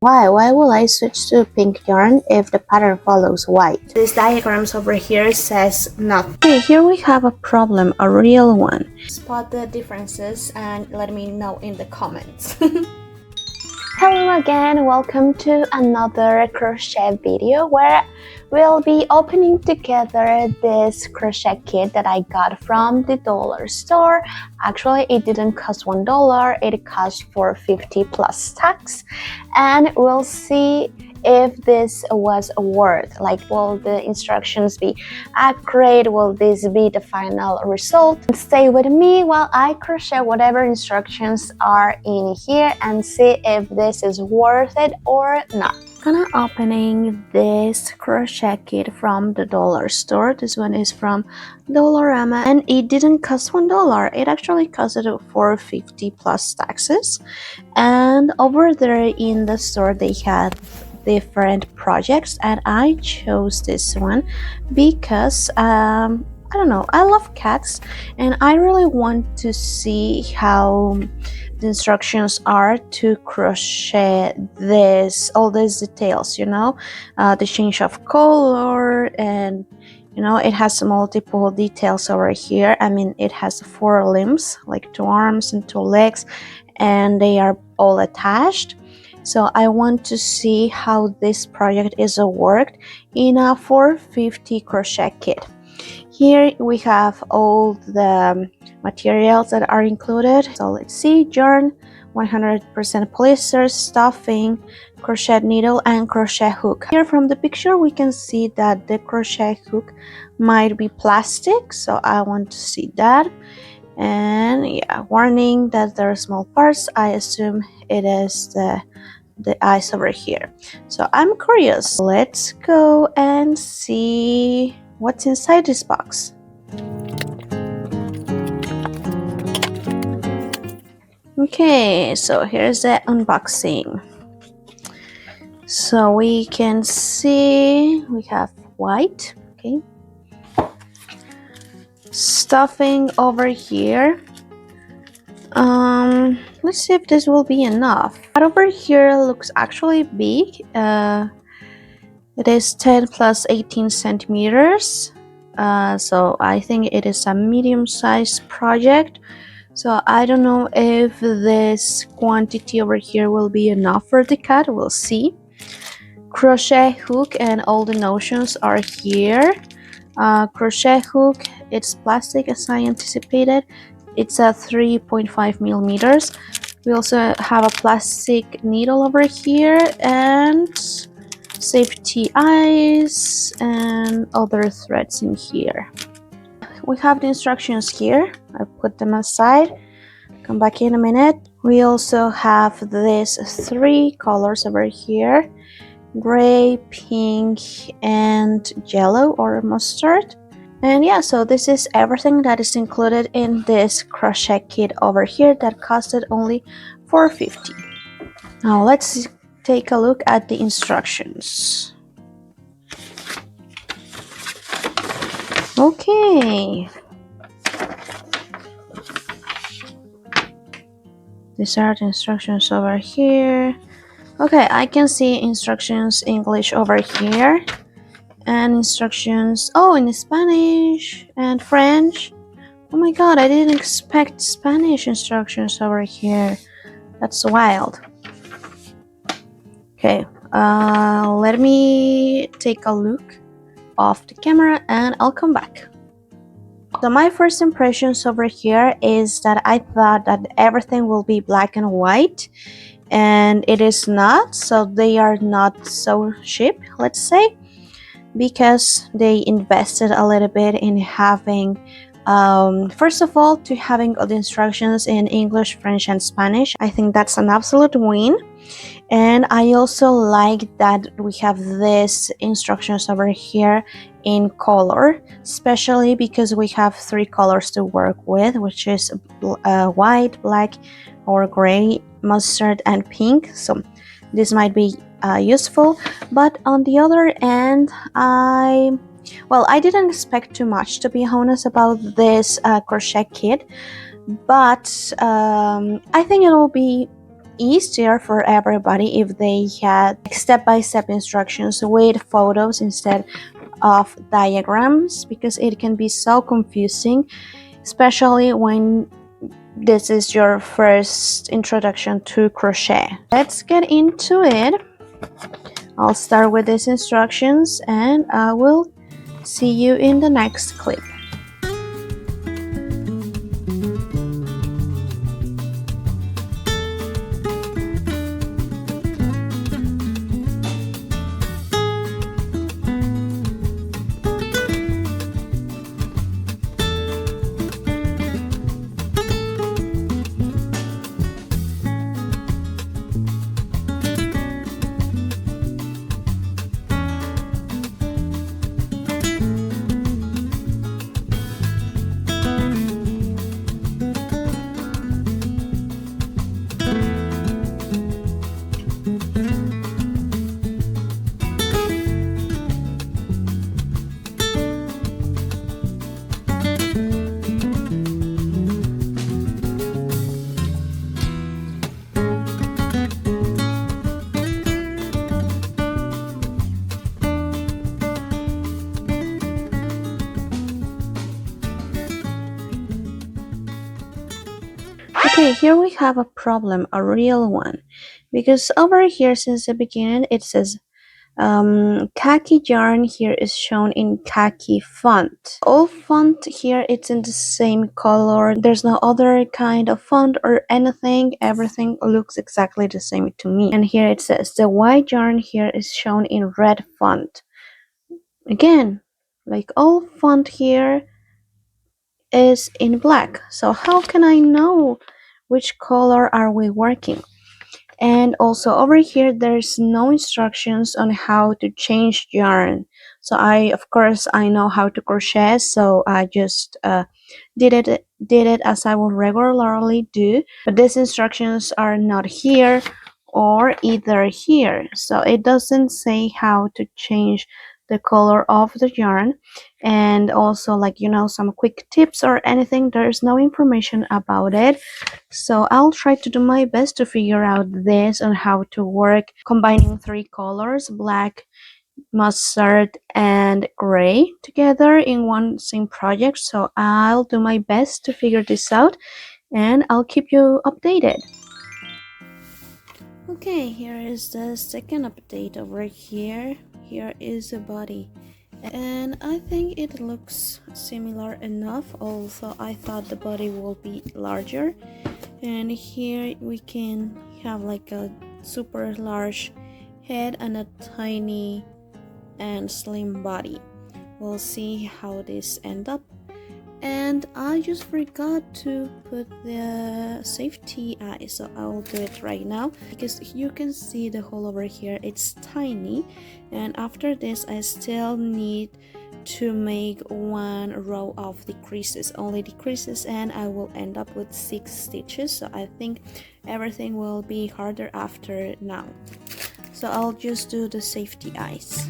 Why will I switch to pink yarn if the pattern follows white? This diagrams over here says nothing. Okay, here we have a problem, a real one. Spot the differences and let me know in the comments. Hello again, welcome to another crochet video where we'll be opening together this crochet kit that I got from the dollar store. Actually, it didn't cost $1, it cost $4.50 plus tax, and we'll see if this was worth, like, will the instructions be accurate, will this be the final result? Stay with me while I crochet whatever instructions are in here and see if this is worth it or not. I'm gonna opening this crochet kit from the dollar store. This one is from Dollarama and it didn't cost $1. It actually costed $4.50 plus taxes. And over there in the store they had different projects and I chose this one because I don't know, I love cats and I really want to see how the instructions are to crochet all these details, you know, the change of color, and you know, it has multiple details over here. I mean, it has 4 limbs, like 2 arms and 2 legs, and they are all attached. So I want to see how this project is worked in a $4.50 crochet kit. Here we have all the materials that are included. So let's see: yarn, 100% polyester, stuffing, crochet needle, and crochet hook. Here from the picture we can see that the crochet hook might be plastic, so I want to see that. And yeah, warning that there are small parts. I assume it is the eyes over here. So I'm curious. Let's go and see what's inside this box. Okay, so here's the unboxing. So we can see we have white, okay, stuffing over here. Let's see if this will be enough. That over here looks actually big. It is 10 plus 18 centimeters. So I think it is a medium-sized project. So I don't know if this quantity over here will be enough for the cat. We'll see. Crochet hook and all the notions are here. Crochet hook, it's plastic as I anticipated. It's a 3.5 millimeters. We also have a plastic needle over here and safety eyes and other threads in here. We have the instructions here. I put them aside. Come back in a minute. We also have these 3 colors over here: gray, pink, and yellow or mustard. And yeah, so this is everything that is included in this crochet kit over here that costed only $4.50. Now let's take a look at the instructions. Okay. These are the instructions over here. Okay, I can see instructions English over here. And instructions, oh, in Spanish and French. Oh my god, I didn't expect Spanish instructions over here. That's wild. Okay, let me take a look off the camera and I'll come back. So my first impressions over here is that I thought that everything will be black and white, and it is not. So they are not so cheap, let's say, because they invested a little bit in having first of all, to having all the instructions in English, French, and Spanish. I think that's an absolute win. And I also like that we have these instructions over here in color, especially because we have 3 colors to work with, which is white, black, or gray, mustard, and pink. So this might be useful. But on the other end, I didn't expect too much, to be honest, about this crochet kit, but I think it will be easier for everybody if they had step-by-step instructions with photos instead of diagrams, because it can be so confusing, especially when this is your first introduction to crochet. Let's get into it. I'll start with these instructions and I will see you in the next clip. Okay, here we have a problem, a real one, because over here since the beginning it says khaki yarn here is shown in khaki font. All font here it's in the same color. There's no other kind of font or anything. Everything looks exactly the same to me. And here it says the white yarn here is shown in red font. Again, like all font here is in black. So how can I know which color are we working? And also over here there's no instructions on how to change yarn. So of course I know how to crochet, so I just did it as I would regularly do, but these instructions are not here or either here, so it doesn't say how to change the color of the yarn. And also, like, some quick tips or anything, there's no information about it. So I'll try to do my best to figure out this on how to work combining three colors, black, mustard, and gray, together in one same project. So I'll do my best to figure this out and I'll keep you updated. Okay, here is the second update over here. Here is the body, and I think it looks similar enough. Also, I thought the body will be larger, and here we can have like a super large head and a tiny and slim body. We'll see how this end up. And I just forgot to put the safety eye, so I'll do it right now, because you can see the hole over here, it's tiny. And after this I still need to make one row of decreases, only decreases, and I will end up with 6 stitches. So I think everything will be harder after now, so I'll just do the safety eyes.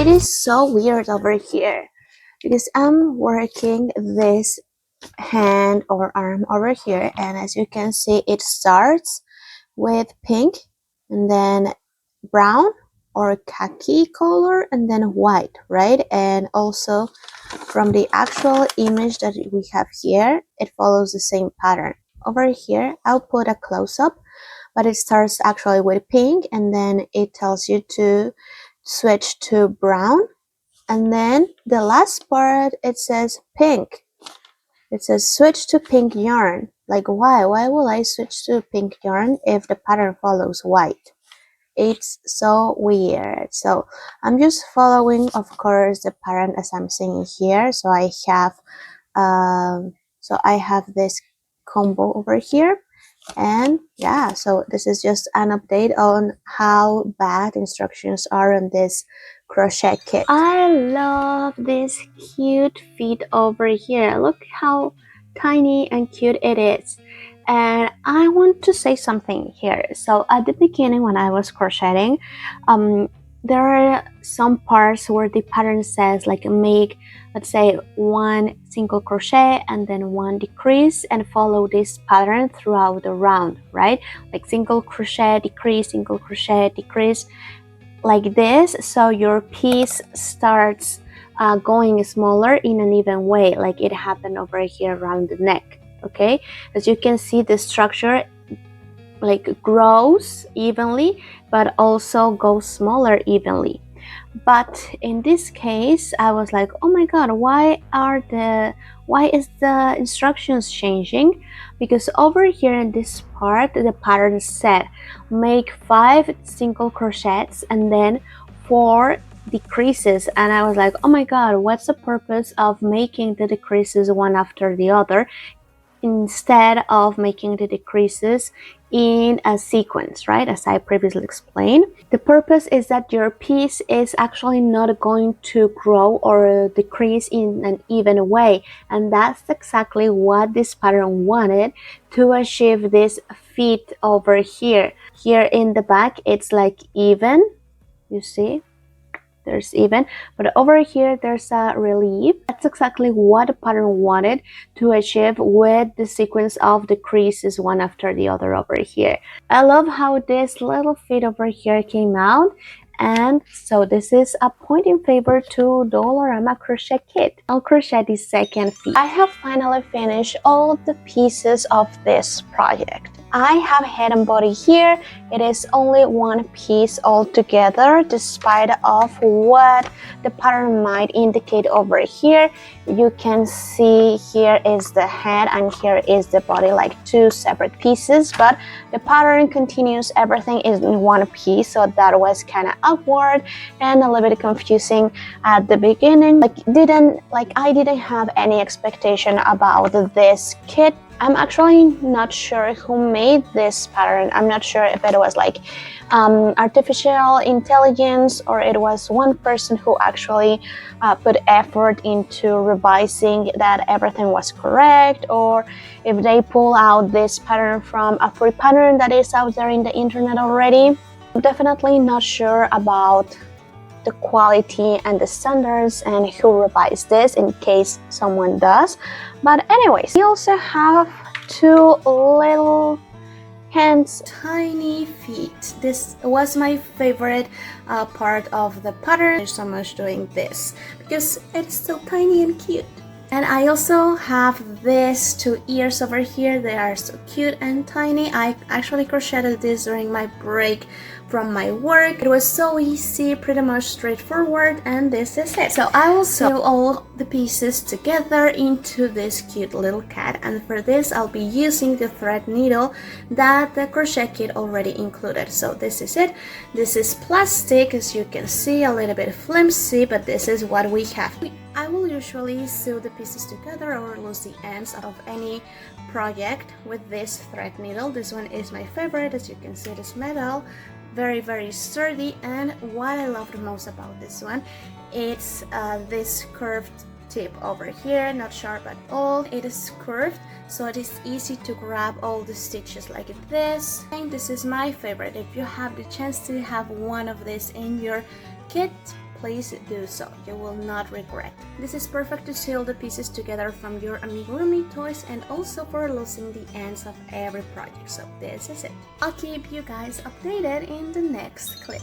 It is so weird over here because I'm working this hand or arm over here, and as you can see, it starts with pink and then brown or khaki color and then white, right? And also from the actual image that we have here, it follows the same pattern. Over here, I'll put a close-up, but it starts actually with pink and then it tells you to switch to brown, and then the last part it says pink. It says switch to pink yarn. Like why will I switch to pink yarn if the pattern follows white? It's so weird. So I'm just following, of course, the pattern as I'm seeing here. So I have this combo over here, and yeah, so this is just an update on how bad instructions are on this crochet kit. I love this cute feet over here. Look how tiny and cute it is. And I want to say something here. So at the beginning when I was crocheting, there are some parts where the pattern says like make, let's say, one single crochet and then one decrease and follow this pattern throughout the round, right? Like single crochet, decrease, single crochet, decrease, like this. So your piece starts going smaller in an even way, like it happened over here around the neck. Okay, as you can see, the structure like grows evenly but also goes smaller evenly. But in this case I was like, oh my god, why is the instructions changing? Because over here in this part the pattern said make 5 single crochets and then 4 decreases, and I was like, oh my god, what's the purpose of making the decreases one after the other instead of making the decreases in a sequence, right? As I previously explained, the purpose is that your piece is actually not going to grow or decrease in an even way, and that's exactly what this pattern wanted to achieve. This feet over here in the back, it's like even, you see, there's even, but over here there's a relief. That's exactly what the pattern wanted to achieve with the sequence of decreases one after the other over here. I love how this little feet over here came out. And so this is a point in favor to Dollarama crochet kit. I'll crochet the second feet. I have finally finished all of the pieces of this project. I have head and body here. It is only one piece altogether, despite of what the pattern might indicate over here. You can see here is the head and here is the body, like 2 separate pieces, but the pattern continues, everything is in one piece, so that was kind of awkward and a little bit confusing at the beginning. I didn't have any expectation about this kit. I'm actually not sure who made this pattern. I'm not sure if it was like artificial intelligence or it was one person who actually put effort into revising that everything was correct, or if they pull out this pattern from a free pattern that is out there in the internet already. I'm definitely not sure about the quality and the standards and who revised this, in case someone does. But anyways, we also have 2 little hands, tiny feet. This was my favorite part of the pattern. There's so much doing this because it's so tiny and cute. And I also have these 2 ears over here. They are so cute and tiny. I actually crocheted this during my break from my work. It was so easy, pretty much straightforward, and this is it. So I will sew all the pieces together into this cute little cat, and for this I'll be using the thread needle that the crochet kit already included. So this is it. This is plastic, as you can see, a little bit flimsy, but this is what we have. I will usually sew the pieces together or lose the ends of any project with this thread needle. This one is my favorite. As you can see, it is metal, very sturdy, and what I love the most about this one, it's this curved tip over here, not sharp at all. It is curved, so it is easy to grab all the stitches like this. And this is my favorite. If you have the chance to have one of these in your kit, please do so. You will not regret. This is perfect to seal the pieces together from your amigurumi toys and also for losing the ends of every project. So this is it. I'll keep you guys updated in the next clip.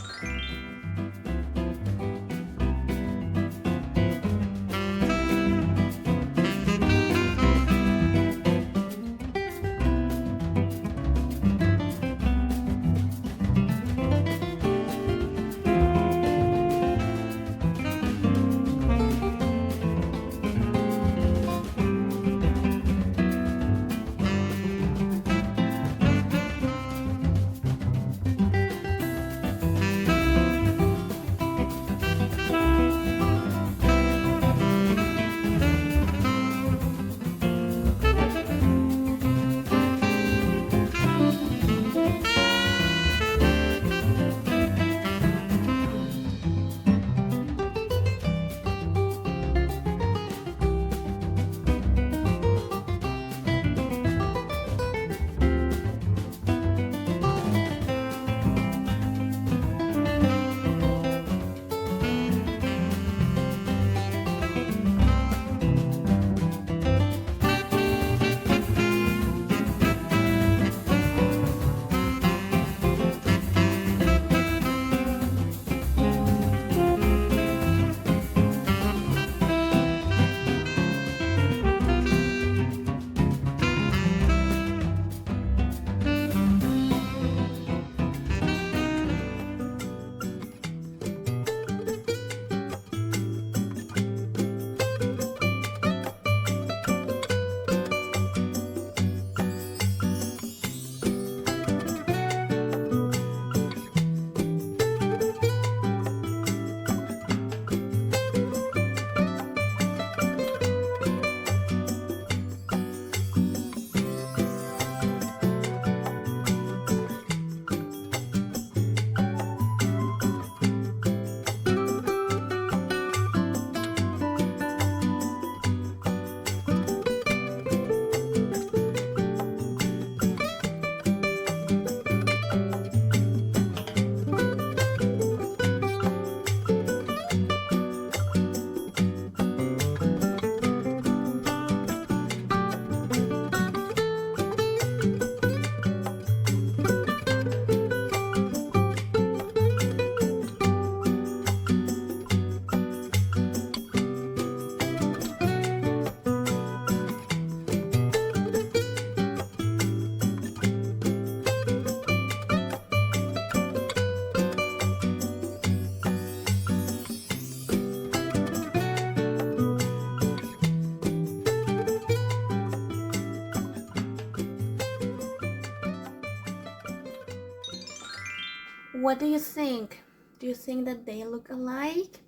What do you think? Do you think that they look alike?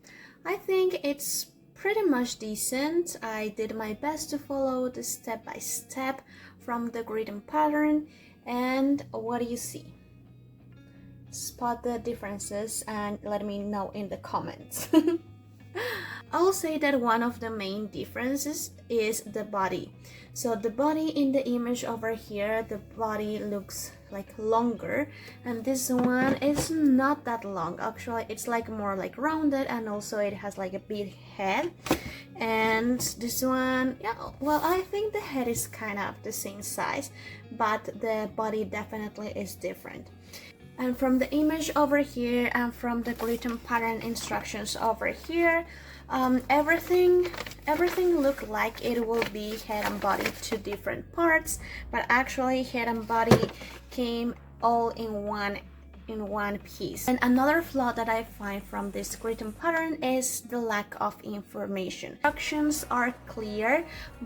I think it's pretty much decent. I did my best to follow the step by step from the greeting pattern. And what do you see? Spot the differences and let me know in the comments. I'll say that one of the main differences is the body. So the body in the image over here, the body looks like longer, and this one is not that long. Actually, it's like more like rounded, and also it has like a big head. And this one, yeah, well, I think the head is kind of the same size, but the body definitely is different. And from the image over here and from the greeting pattern instructions over here, everything looked like it will be head and body, two different parts, but actually head and body came all in one piece. And another flaw that I find from this greeting pattern is the lack of information. Instructions are clear,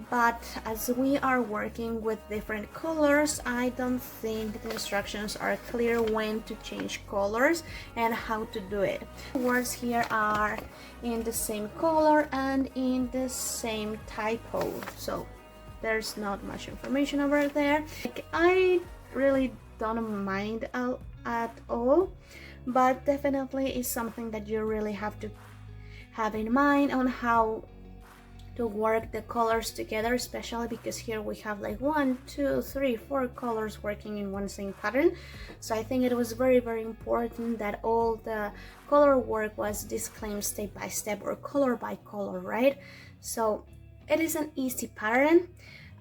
but as we are working with different colors, I don't think the instructions are clear when to change colors and how to do it. Words here are in the same color and in the same typo, so there's not much information over there. I really don't mind at all, but definitely is something that you really have to have in mind on how to work the colors together, especially because here we have like 1, 2, 3, 4 colors working in one same pattern. So I think it was very important that all the color work was disclaimed step by step or color by color, right? So it is an easy pattern.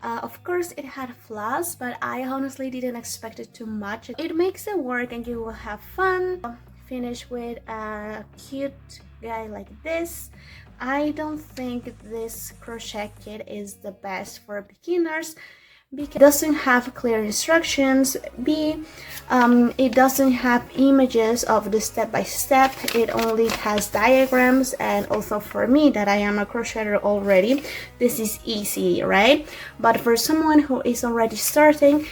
Of course it had flaws, but I honestly didn't expect it too much. It makes it work and you will have fun. Finish with a cute guy like this. I don't think this crochet kit is the best for beginners because it doesn't have clear instructions. It doesn't have images of the step-by-step. It only has diagrams, and also for me that I am a crocheter already, this is easy, right? But for someone who is already starting,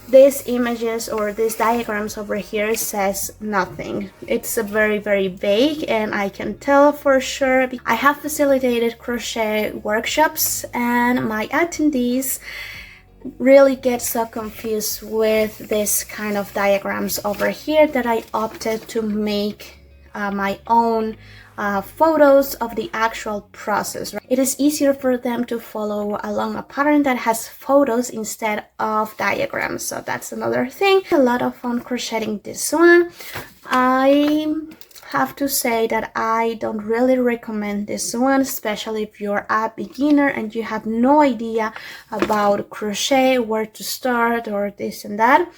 these images or these diagrams over here says nothing. It's very vague, and I can tell for sure. I have facilitated crochet workshops and my attendees really get so confused with this kind of diagrams over here that I opted to make my own photos of the actual process. It is easier for them to follow along a pattern that has photos instead of diagrams. So that's another thing. A lot of fun crocheting this one. I have to say that I don't really recommend this one, especially if you're a beginner and you have no idea about crochet, where to start or this and that.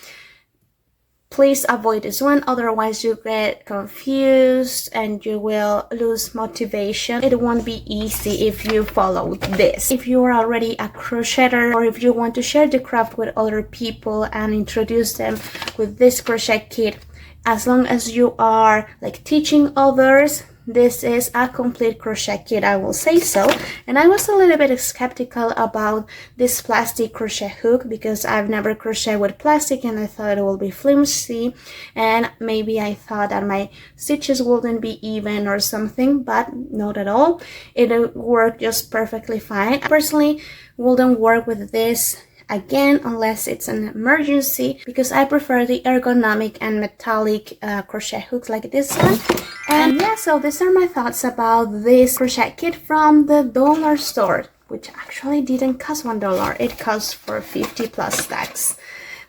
Please avoid this one, otherwise you get confused and you will lose motivation. It won't be easy if you follow this. If you are already a crocheter, or if you want to share the craft with other people and introduce them with this crochet kit, as long as you are like teaching others, this is a complete crochet kit, I will say so. And I was a little bit skeptical about this plastic crochet hook because I've never crocheted with plastic and I thought it will be flimsy, and maybe I thought that my stitches wouldn't be even or something, but not at all. It worked just perfectly fine. I personally wouldn't work with this again unless it's an emergency, because I prefer the ergonomic and metallic crochet hooks like this one. And yeah, so these are my thoughts about this crochet kit from the dollar store, which actually didn't cost $1. It cost for 50 plus tax.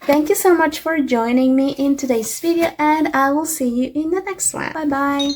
Thank you so much for joining me in today's video, and I will see you in the next one. Bye bye.